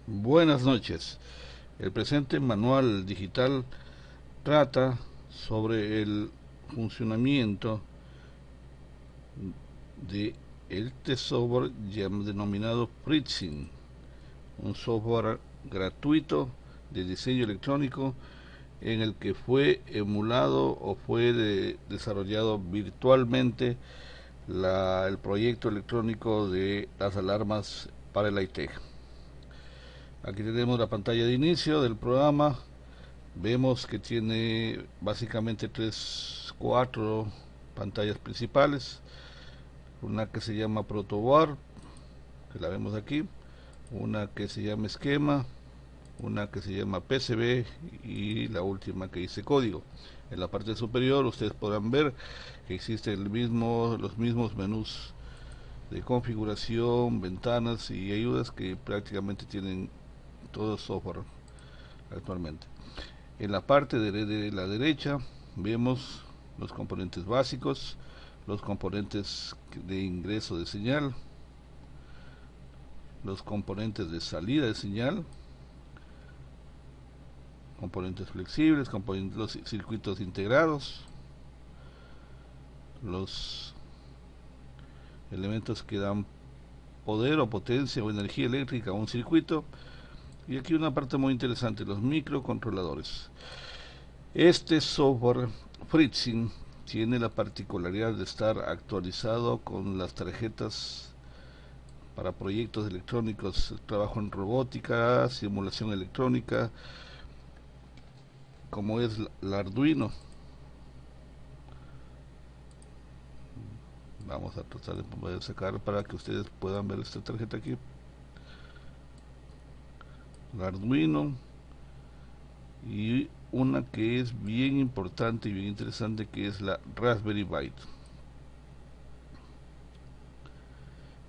Buenas noches. El presente manual digital trata sobre el funcionamiento de este software denominado Fritzing, un software gratuito de diseño electrónico en el que fue emulado o fue desarrollado virtualmente el proyecto electrónico de las alarmas para el ITEC. Aquí tenemos la pantalla de inicio del programa. Vemos que tiene básicamente cuatro pantallas principales. Una que se llama protoboard, que la vemos aquí. Una que se llama esquema. Una que se llama PCB y la última que dice código. En la parte superior ustedes podrán ver que existen los mismos menús de configuración, ventanas y ayudas que prácticamente tienen todo el software actualmente. En la parte de la derecha vemos los componentes básicos, los componentes de ingreso de señal, los componentes de salida de señal, componentes flexibles, los circuitos integrados, los elementos que dan poder o potencia o energía eléctrica a un circuito, y aquí una parte muy interesante, los microcontroladores. Este software Fritzing tiene la particularidad de estar actualizado con las tarjetas para proyectos electrónicos, trabajo en robótica, simulación electrónica, como es el Arduino. Vamos a tratar de poder sacar para que ustedes puedan ver esta tarjeta aquí. El Arduino y una que es bien importante y bien interesante, que es la Raspberry Pi.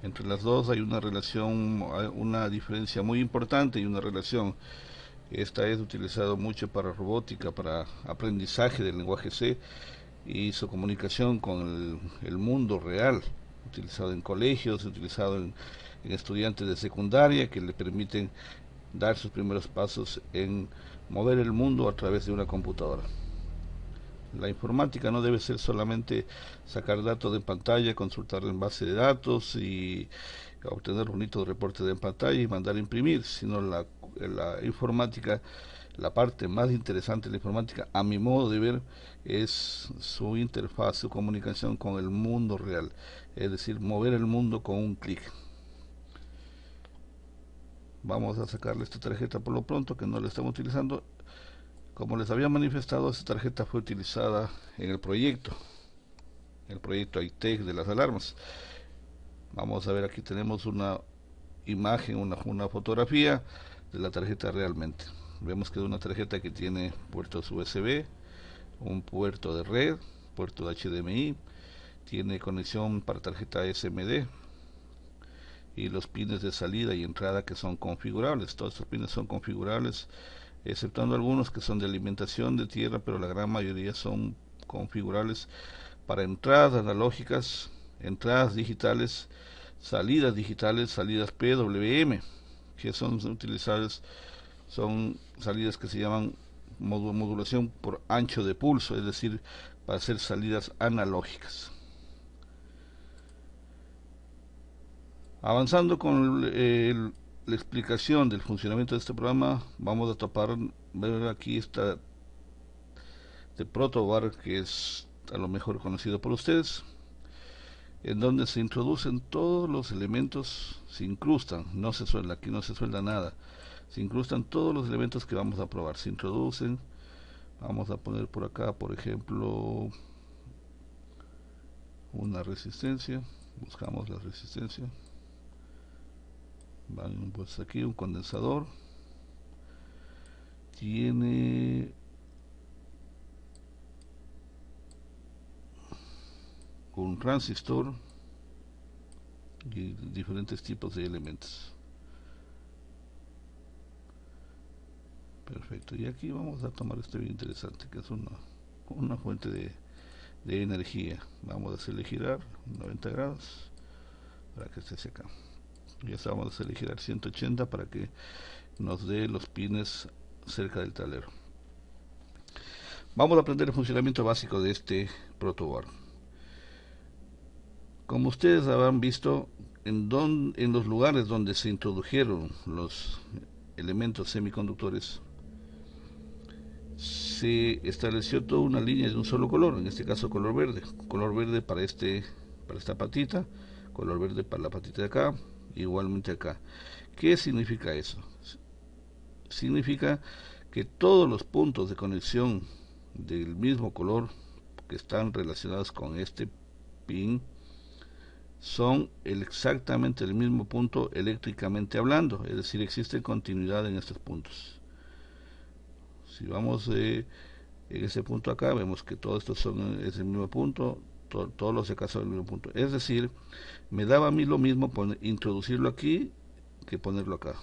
Entre las dos hay una relación, una diferencia muy importante y una relación. Esta es utilizado mucho para robótica, para aprendizaje del lenguaje C y su comunicación con el mundo real, utilizado en colegios, utilizado en estudiantes de secundaria que le permiten dar sus primeros pasos en mover el mundo a través de una computadora. La informática no debe ser solamente sacar datos de pantalla, consultar en base de datos y obtener bonitos reportes de pantalla y mandar a imprimir, sino la informática, la parte más interesante de la informática, a mi modo de ver, es su interfaz, su comunicación con el mundo real, es decir, mover el mundo con un clic. Vamos a sacarle esta tarjeta por lo pronto, que no la estamos utilizando. Como les había manifestado, esta tarjeta fue utilizada en el proyecto ITEC de las alarmas. Vamos a ver, aquí tenemos una imagen, una fotografía de la tarjeta realmente. Vemos que es una tarjeta que tiene puertos USB, un puerto de red, puerto de HDMI, tiene conexión para tarjeta SMD y los pines de salida y entrada que son configurables. Todos estos pines son configurables, exceptuando algunos que son de alimentación de tierra, pero la gran mayoría son configurables para entradas analógicas, entradas digitales, salidas PWM, que son utilizables, son salidas que se llaman modulación por ancho de pulso, es decir, para hacer salidas analógicas. Avanzando con la explicación del funcionamiento de este programa, vamos a ver aquí de protobar, que es a lo mejor conocido por ustedes, en donde se introducen todos los elementos, se incrustan, no se suelda, aquí no se suelda nada, se incrustan todos los elementos que vamos a probar, se introducen. Vamos a poner por acá, por ejemplo, una resistencia, buscamos la resistencia, van pues aquí un condensador, tiene un transistor y diferentes tipos de elementos. Perfecto, y aquí vamos a tomar este bien interesante, que es una fuente de energía. Vamos a hacerle girar 90 grados para que esté acá. Ya vamos a hacerle girar 180 para que nos dé los pines cerca del tablero. Vamos a aprender el funcionamiento básico de este protoboard. Como ustedes habrán visto, en los lugares donde se introdujeron los elementos semiconductores, se estableció toda una línea de un solo color, en este caso color verde para esta patita, color verde para la patita de acá, igualmente acá. ¿Qué significa eso? Significa que todos los puntos de conexión del mismo color que están relacionados con este pin son exactamente el mismo punto eléctricamente hablando, es decir, existe continuidad en estos puntos. Si vamos en ese punto acá, vemos que todos estos es el mismo punto, todos los de acá son el mismo punto. Es decir, me daba a mí lo mismo introducirlo aquí que ponerlo acá.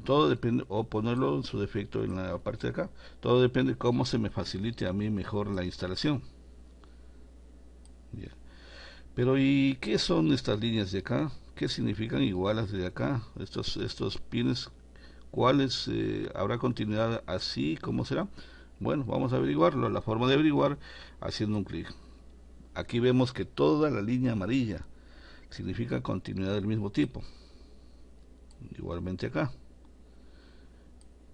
Todo depende, o ponerlo en su defecto en la parte de acá. Todo depende cómo se me facilite a mí mejor la instalación. Bien. Pero ¿y qué son estas líneas de acá? ¿Qué significan igual las de acá? Estos pines, ¿cuáles habrá continuidad así? ¿Cómo será? Bueno, vamos a averiguarlo. La forma de averiguar haciendo un clic. Aquí vemos que toda la línea amarilla significa continuidad del mismo tipo. Igualmente acá.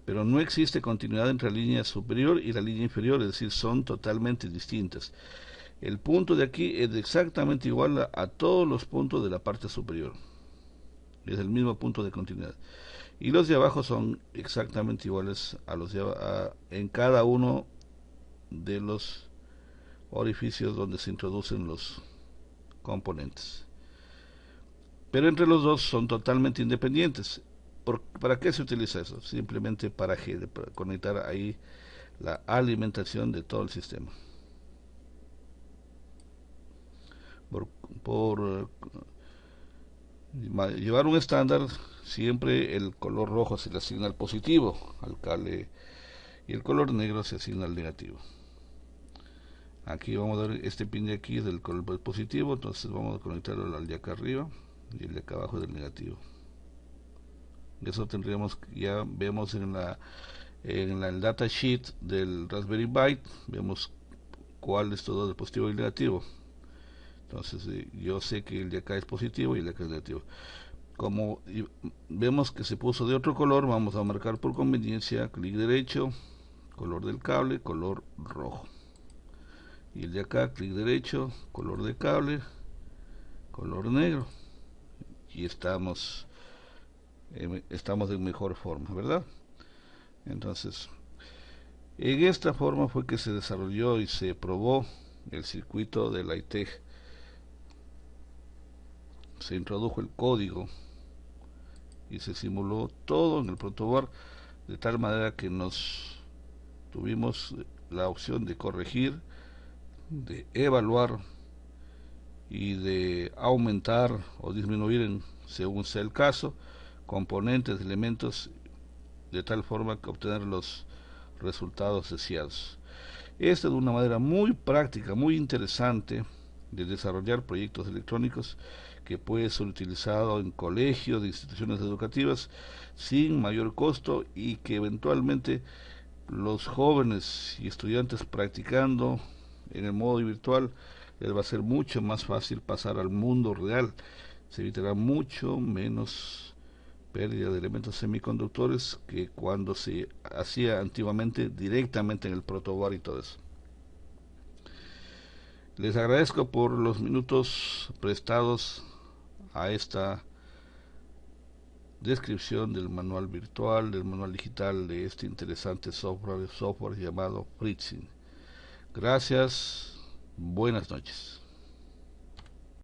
Pero no existe continuidad entre la línea superior y la línea inferior, es decir, son totalmente distintas. El punto de aquí es exactamente igual a todos los puntos de la parte superior. Es el mismo punto de continuidad. Y los de abajo son exactamente iguales a los de en cada uno de los orificios donde se introducen los componentes. Pero entre los dos son totalmente independientes. ¿Para qué se utiliza eso? Simplemente para conectar ahí la alimentación de todo el sistema. Por llevar un estándar, siempre el color rojo se le asigna al positivo, al cable, y el color negro se asigna al negativo. Aquí vamos a ver este pin de aquí es del color positivo, entonces vamos a conectarlo al de acá arriba y el de acá abajo del negativo. Eso tendríamos, ya vemos en el datasheet del Raspberry Pi, vemos cuál es todo el positivo y el negativo. Entonces yo sé que el de acá es positivo y el de acá es negativo. Como vemos que se puso de otro color, vamos a marcar por conveniencia clic derecho, color del cable, color rojo. Y el de acá, clic derecho, color de cable, color negro. Y estamos de mejor forma, ¿verdad? Entonces, en esta forma fue que se desarrolló y se probó el circuito de la ITEG. Se introdujo el código y se simuló todo en el protoboard de tal manera que tuvimos la opción de corregir, de evaluar y de aumentar o disminuir según sea el caso componentes, elementos, de tal forma que obtener los resultados deseados. Esta es una manera muy práctica, muy interesante de desarrollar proyectos electrónicos que puede ser utilizado en colegios, de instituciones educativas sin mayor costo y que eventualmente los jóvenes y estudiantes practicando en el modo virtual les va a ser mucho más fácil pasar al mundo real. Se evitará mucho menos pérdida de elementos semiconductores que cuando se hacía antiguamente directamente en el protoboard y todo eso. Les agradezco por los minutos prestados a esta descripción del manual virtual, del manual digital de este interesante software llamado Fritzing. Gracias, buenas noches.